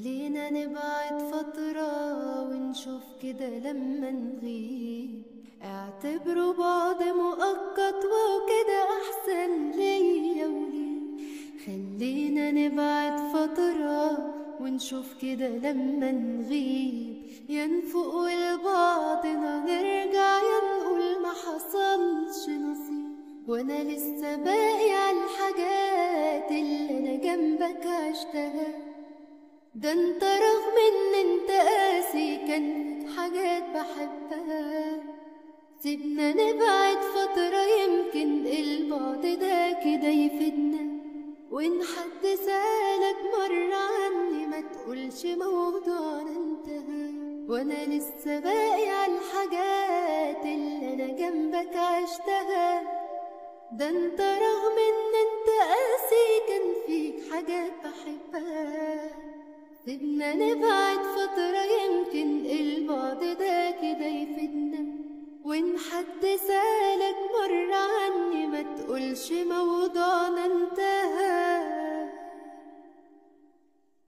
خلينا نبعد فترة ونشوف كده لما نغيب، اعتبروا بعض مؤقت وكده احسن ليا وليك. خلينا نبعد فترة ونشوف كده لما نغيب، يا نفوق لبعضنا نرجع يا نقول ما حصلش نصيب. وانا لسه باقي على الحاجات اللي انا جنبك عشتها، ده انت رغم ان انت قاسي كان حاجات بحبها. سيبنا نبعد فترة يمكن البعد ده كده يفيدنا، وان حد سألك مرة عني ما تقولش موضوعنا انتهى. وانا لسه باقي على الحاجات اللي انا جنبك عشتها، ده انت رغم ان انت قاسي كان فيك حاجات بحبها. سيبنا نبعد فترة يمكن البعد ده كده يفيدنا، وان حد سألك مرة عني ما تقولش موضوعنا انتهى.